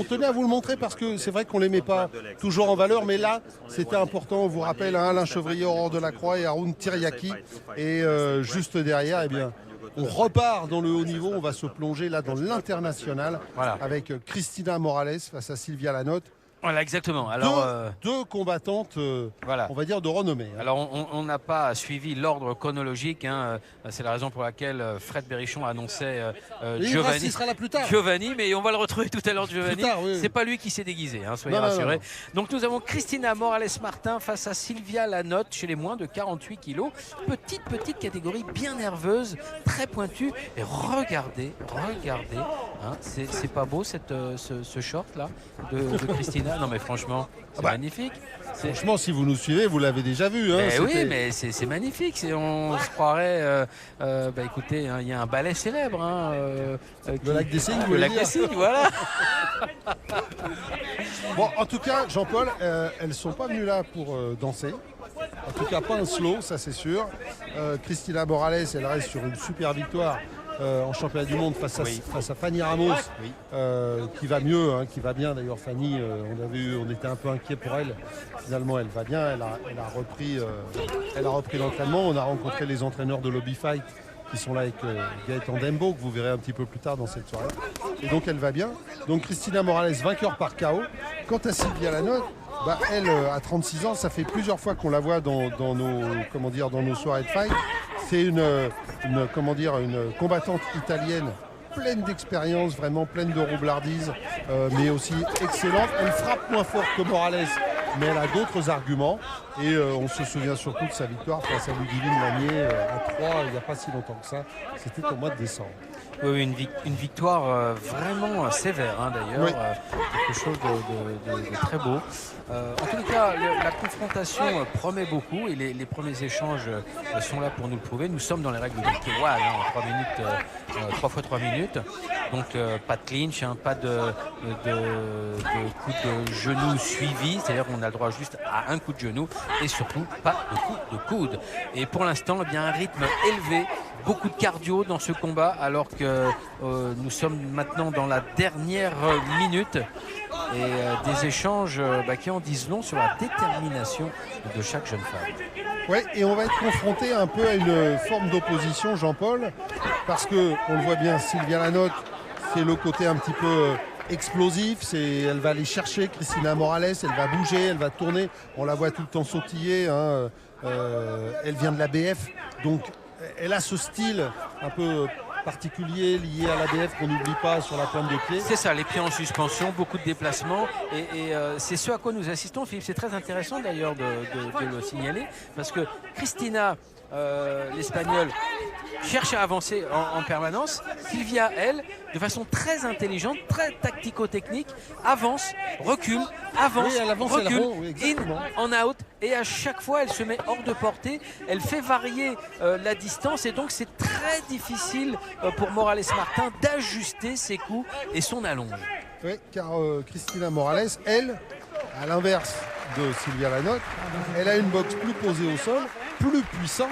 on tenait à vous le montrer parce que c'est vrai qu'on ne les met pas toujours en valeur, mais là, c'était important. On vous rappelle Alain Chevrier, Aurore Delacroix et Haroun Tiryaki. Et juste derrière, eh bien, on repart dans le haut niveau. On va se plonger là dans l'international avec Christina Morales face à Sylvia Lanotte. Voilà, exactement. Alors, deux combattantes, on va dire, de renommée. Alors, on n'a pas suivi l'ordre chronologique. Hein. C'est la raison pour laquelle Fred Berrichon annonçait Giovanni. Il sera là plus tard. Giovanni, mais on va le retrouver tout à l'heure, Giovanni. Oui. C'est pas lui qui s'est déguisé, hein, soyez rassurés. Non. Donc, nous avons Christina Morales-Martin face à Sylvia Lanotte chez les moins de 48 kilos. Petite catégorie, bien nerveuse, très pointue. Et regardez. Hein, c'est pas beau ce short-là de Christina. Non mais franchement, c'est magnifique. Franchement, si vous nous suivez, vous l'avez déjà vu. Hein, oui, mais c'est magnifique. On se croirait... écoutez, il y a un ballet célèbre. Hein, le lac des Cygnes, le lac des Cygnes, voilà. Bon, en tout cas, Jean-Paul, elles ne sont pas venues là pour danser. En tout cas, pas un slow, ça c'est sûr. Christina Morales, elle reste sur une super victoire. En championnat du monde face à Fanny Ramos, qui va mieux, hein, qui va bien d'ailleurs. Fanny, on était un peu inquiet pour elle. Finalement, elle va bien. Elle a repris l'entraînement. On a rencontré les entraîneurs de Lobby Fight qui sont là avec Gaëtan Dembo, que vous verrez un petit peu plus tard dans cette soirée. Et donc elle va bien. Donc Christina Morales, vainqueur par KO. Quant à Sylvia Lanotte, elle, à 36 ans, ça fait plusieurs fois qu'on la voit dans nos soirées de fight. C'est une combattante italienne pleine d'expérience, vraiment pleine de roublardise, mais aussi excellente. Elle frappe moins fort que Morales, mais elle a d'autres arguments. Et on se souvient surtout de sa victoire face à Ludivine Lanier à 3 il n'y a pas si longtemps que ça. C'était au mois de décembre. Oui, une victoire vraiment sévère, hein, d'ailleurs. Oui. Quelque chose de très beau. En tout cas, la confrontation promet beaucoup et les premiers échanges sont là pour nous le prouver. Nous sommes dans les règles de K1, hein, en 3 minutes, 3 fois 3 minutes. Donc pas de clinch, hein, pas de coup de genou suivi, c'est-à-dire qu'on a le droit juste à un coup de genou et surtout pas de coup de coude. Et pour l'instant, eh bien, un rythme élevé, beaucoup de cardio dans ce combat alors que nous sommes maintenant dans la dernière minute et des échanges qui en disent long sur la détermination de chaque jeune femme. Oui, et on va être confronté un peu à une forme d'opposition, Jean-Paul, parce que on le voit bien, Sylvia Lanotte, c'est le côté un petit peu explosif, elle va aller chercher Christina Morales, elle va bouger, elle va tourner, on la voit tout le temps sautiller, hein, elle vient de la BF, donc elle a ce style un peu particulier lié à l'ABF qu'on n'oublie pas sur la pointe de pied. C'est ça, les pieds en suspension, beaucoup de déplacements et c'est ce à quoi nous assistons, Philippe. C'est très intéressant d'ailleurs de le signaler parce que Christina, l'Espagnole, cherche à avancer en permanence. Sylvia, elle, de façon très intelligente, très tactico-technique, avance, recule, recule, in, en out, et à chaque fois, elle se met hors de portée. Elle fait varier la distance, et donc c'est très difficile pour Morales-Martin d'ajuster ses coups et son allonge. Oui, car Christina Morales, elle, à l'inverse de Sylvia Lanotte, elle a une boxe plus posée au sol, plus puissante.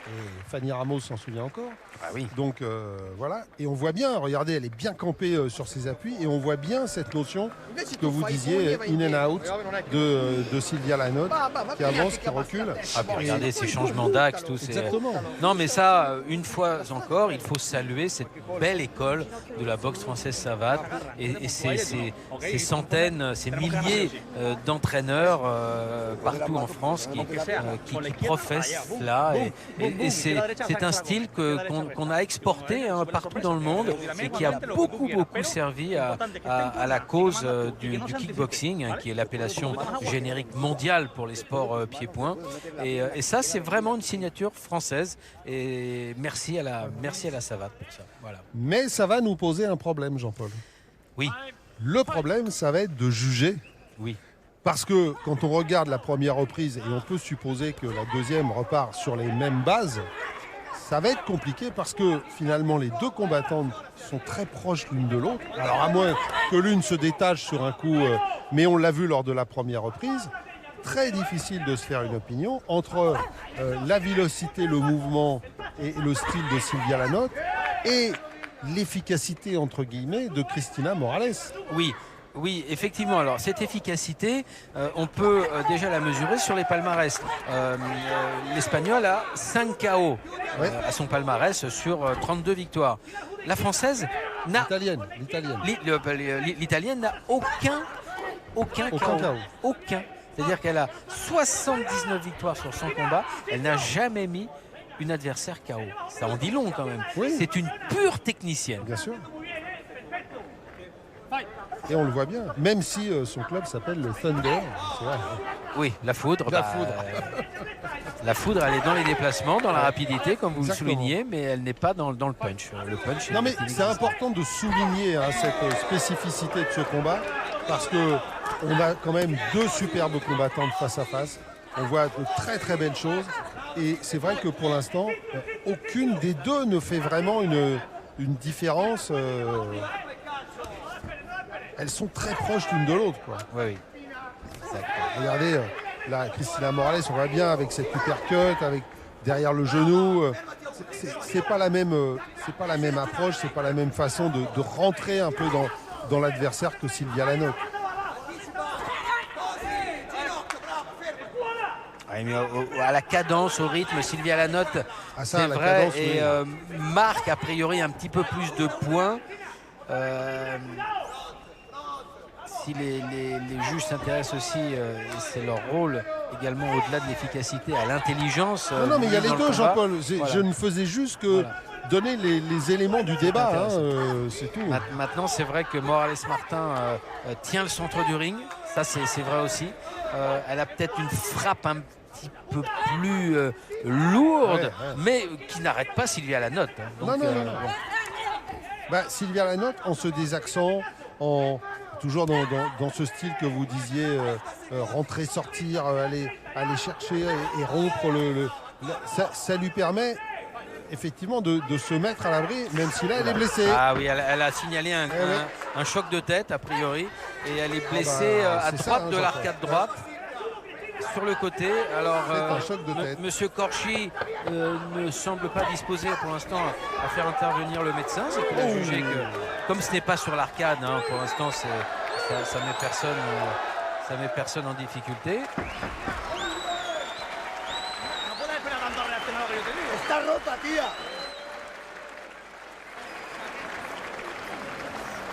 Et Fanny Ramos s'en souvient encore. Ah oui. Donc voilà, et on voit bien, regardez, elle est bien campée sur ses appuis et on voit bien cette notion que vous disiez, in and out, de Sylvia Lanotte, qui avance, qui recule. Ah, puis regardez ces changements d'axe, tout. Exactement. Non, mais ça, une fois encore, il faut saluer cette belle école de la boxe française savate et ces centaines, ces milliers d'entraîneurs partout en France qui professent cela. Et c'est un style qu'on a exporté partout dans le monde et qui a beaucoup servi à la cause du kickboxing, hein, qui est l'appellation générique mondiale pour les sports pieds-poings. Et ça, c'est vraiment une signature française. Et merci à la savate pour ça. Voilà. Mais ça va nous poser un problème, Jean-Paul. Oui. Le problème, ça va être de juger. Oui. Parce que quand on regarde la première reprise, et on peut supposer que la deuxième repart sur les mêmes bases, ça va être compliqué parce que finalement les deux combattantes sont très proches l'une de l'autre. Alors à moins que l'une se détache sur un coup, mais on l'a vu lors de la première reprise, très difficile de se faire une opinion entre la vélocité, le mouvement et le style de Sylvia Lanotte et l'efficacité, entre guillemets, de Cristina Morales. Oui. Oui, effectivement. Alors, cette efficacité, on peut déjà la mesurer sur les palmarès. L'Espagnol a 5 KO à son palmarès sur 32 victoires. La Française n'a... L'Italienne n'a aucun KO. Aucun. C'est-à-dire qu'elle a 79 victoires sur 100 combats. Elle n'a jamais mis une adversaire KO. Ça en dit long quand même. Oui. C'est une pure technicienne. Bien sûr. Et on le voit bien, même si son club s'appelle le Thunder. C'est vrai. Oui, la foudre. La foudre, elle est dans les déplacements, dans la rapidité, comme vous le soulignez, mais elle n'est pas dans le punch. Le punch. Non, mais c'est important de souligner cette spécificité de ce combat, parce que on a quand même 2 superbes combattantes face à face. On voit de très très belles choses, et c'est vrai que pour l'instant, aucune des deux ne fait vraiment une différence. Elles sont très proches l'une de l'autre. Oui. Regardez, là, Cristina Morales, on voit bien avec cette uppercut, avec derrière le genou. C'est pas la même approche, c'est pas la même façon de rentrer un peu dans l'adversaire que Silvia Lanotte. Oui, mais à la cadence, au rythme, Silvia Lanotte, c'est vrai, cadence, et marque a priori un petit peu plus de points. Si les juges s'intéressent aussi, et c'est leur rôle également au-delà de l'efficacité, à l'intelligence. Non, mais il y a les deux, Jean-Paul. Je ne faisais juste que donner les éléments du débat, c'est tout. Maintenant, c'est vrai que Morales Martin tient le centre du ring, ça c'est vrai aussi. Elle a peut-être une frappe un petit peu plus lourde, mais qui n'arrête pas Silvia Lanotte. Non. Silvia Lanotte, en se désaxant, toujours dans ce style que vous disiez, rentrer, sortir, aller chercher et rompre ça lui permet effectivement de se mettre à l'abri, même si là elle est blessée. Ah oui, elle a signalé un choc de tête a priori, et elle est blessée à droite de l'arcade droite, sur le côté. Alors Monsieur Corchi ne semble pas disposé pour l'instant à faire intervenir le médecin. C'est qu'il a jugé que, comme ce n'est pas sur l'arcade, pour l'instant ça met personne en difficulté.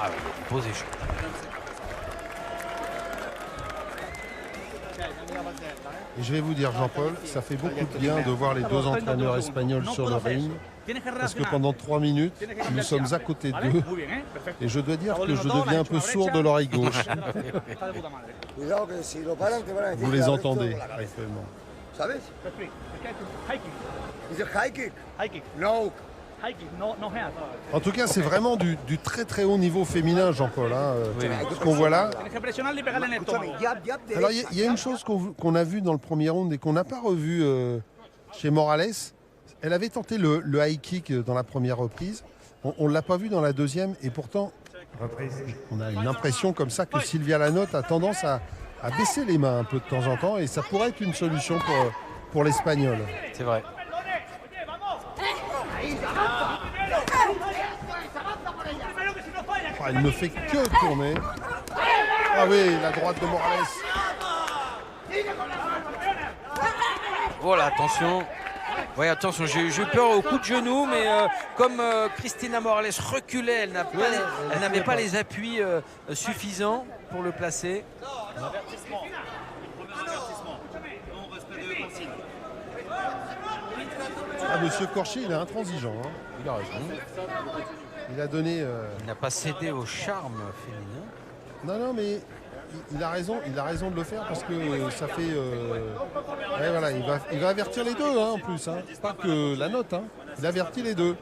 Ah oui, il y a des beaux échanges. Et je vais vous dire, Jean-Paul, ça fait beaucoup de bien de voir les 2 entraîneurs espagnols sur le ring, parce que pendant 3 minutes, nous sommes à côté d'eux, et je dois dire que je deviens un peu sourd de l'oreille gauche. Vous les entendez actuellement. En tout cas, c'est vraiment du très très haut niveau féminin, Jean-Paul, ce qu'on voit là. Alors, il y a une chose qu'on a vue dans le premier round et qu'on n'a pas revu chez Morales. Elle avait tenté le high kick dans la première reprise. On ne l'a pas vu dans la deuxième, et pourtant, on a une impression comme ça que Silvia Lanotte a tendance à baisser les mains un peu de temps en temps, et ça pourrait être une solution pour l'Espagnol. C'est vrai. Elle ne fait que tourner. Ah oui, la droite de Morales. Voilà, attention. Oui, attention, j'ai eu peur au coup de genou, mais comme Cristina Morales reculait, elle n'avait pas les appuis suffisants pour le placer. Monsieur Corchi, il est intransigeant. Il a raison. Il a donné. Il n'a pas cédé au charme féminin. Non, mais il a raison de le faire, parce que ça fait. Voilà, il va avertir les deux en plus. Pas que la note. Il avertit les deux.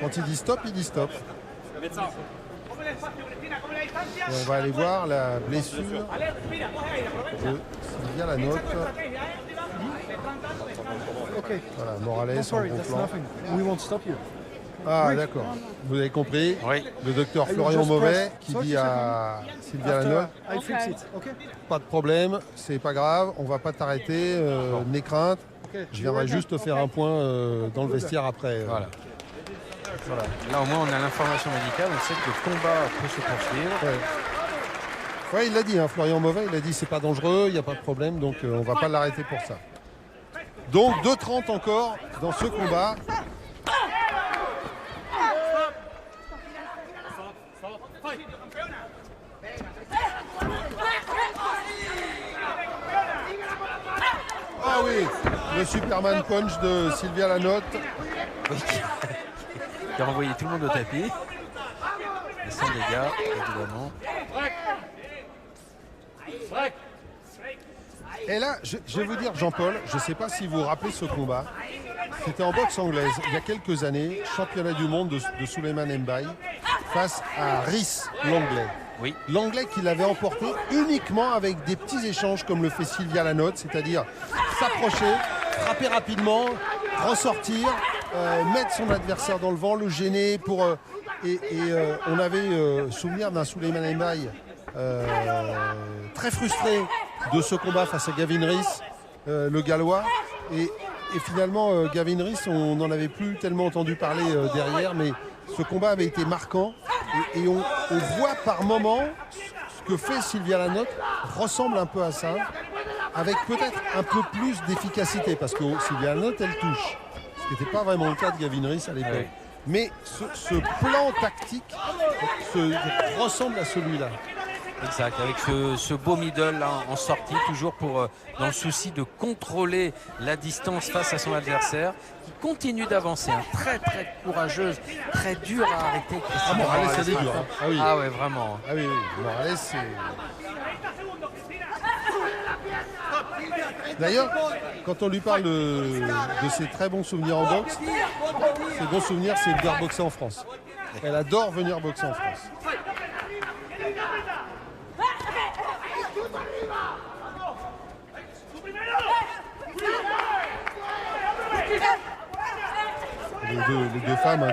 Quand il dit stop, il dit stop. Et on va aller voir la blessure de Silvia Lanotte. Voilà, Morales en gros plan. Ah d'accord, vous avez compris. Oui. Le docteur Florian Mauvet qui dit à Silvia Lanotte, pas de problème, c'est pas grave, on va pas t'arrêter, n'aie crainte. Je viendrai juste te faire un point dans le vestiaire après. Voilà. Voilà. Là, au moins, on a l'information médicale. On sait que le combat peut se poursuivre. Ouais, il l'a dit, hein, Florian Mauvais, il a dit c'est pas dangereux, il n'y a pas de problème, donc on va pas l'arrêter pour ça. Donc 2:30 encore dans ce combat. Ah oui, le Superman Punch de Sylvia Lanotte. Oui, qui a renvoyé tout le monde au tapis. Et sans dégâts, évidemment. Et là, je vais vous dire, Jean-Paul, je ne sais pas si vous vous rappelez ce combat. C'était en boxe anglaise, il y a quelques années, championnat du monde de Souleymane Mbaye face à Rhys, l'anglais. Oui. L'anglais qui l'avait emporté uniquement avec des petits échanges comme le fait Sylvia Lanotte, c'est-à-dire s'approcher, frapper rapidement, ressortir, mettre son adversaire dans le vent, le gêner pour... on avait souvenir d'un Souleymane Mbaye très frustré de ce combat face à Gavin Rhys, le Gallois. Et finalement, Gavin Rhys, on n'en avait plus tellement entendu parler derrière, mais ce combat avait été marquant. Et on voit par moments ce que fait Sylvia Lanotte ressemble un peu à ça, avec peut-être un peu plus d'efficacité, parce que Sylvia Lanotte, elle touche. Ce qui n'était pas vraiment le cas de Gavin Rhys à l'époque. Oui. Mais ce plan tactique ressemble à celui-là. Exact, avec ce beau middle là, en sortie, toujours dans le souci de contrôler la distance face à son adversaire, qui continue d'avancer, hein, très très courageuse, très dure à arrêter. Morales, c'est dur. Hein. Ah oui, ah ouais, vraiment. Ah oui, Morales, c'est... D'ailleurs, quand on lui parle de ses très bons souvenirs en boxe, ses bons souvenirs, c'est de venir boxer en France. Elle adore venir boxer en France. Les deux femmes hein,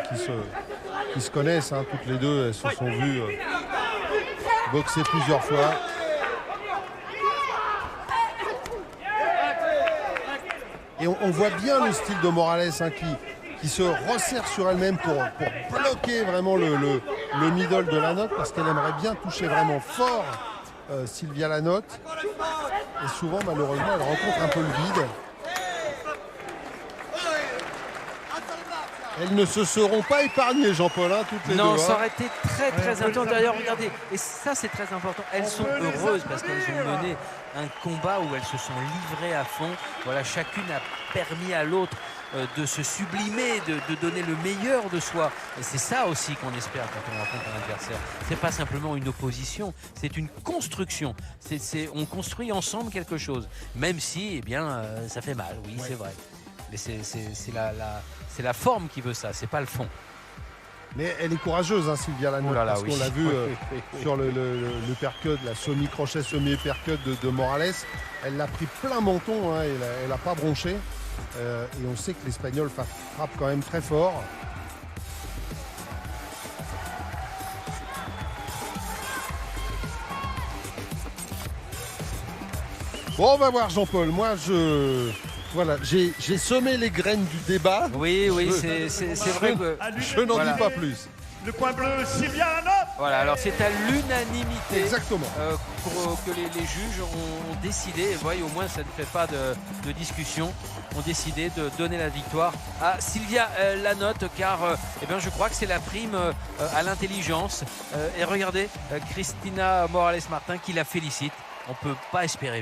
qui se connaissent, hein, toutes les deux, elles se sont vues boxer plusieurs fois. Et on voit bien le style de Morales hein, qui se resserre sur elle-même pour bloquer vraiment le middle de Lanotte, parce qu'elle aimerait bien toucher vraiment fort Sylvia Lanotte. Et souvent, malheureusement, elle rencontre un peu le vide. Elles ne se seront pas épargnées, Jean-Paul, hein, toutes les deux. Non, ça aurait été très très intense. D'ailleurs, regardez, et ça c'est très important, elles sont heureuses parce qu'elles ont mené un combat où elles se sont livrées à fond. Voilà, chacune a permis à l'autre de se sublimer, de donner le meilleur de soi. Et c'est ça aussi qu'on espère quand on rencontre un adversaire. C'est pas simplement une opposition, c'est une construction. On construit ensemble quelque chose, même si, eh bien, ça fait mal. Oui, ouais. C'est vrai. Mais c'est la forme qui veut ça, c'est pas le fond. Mais elle est courageuse, hein, Sylvia Lanotte, parce qu'on l'a vu sur le uppercut, la semi-crochet, semi-uppercut de Morales. Elle l'a pris plein menton, hein, elle n'a pas bronché. Et on sait que l'Espagnol frappe quand même très fort. Bon, on va voir, Jean-Paul. Moi, voilà, j'ai semé les graines du débat. Oui, c'est vrai que... Je n'en dis pas plus. Le coin bleu, Sylvia Lanotte. Voilà, alors c'est à l'unanimité. Exactement. Que les juges ont décidé, et voyez, au moins ça ne fait pas de discussion, ont décidé de donner la victoire à Sylvia Lanotte, car eh bien, je crois que c'est la prime à l'intelligence. Et regardez, Cristina Morales Martin qui la félicite. On ne peut pas espérer mieux.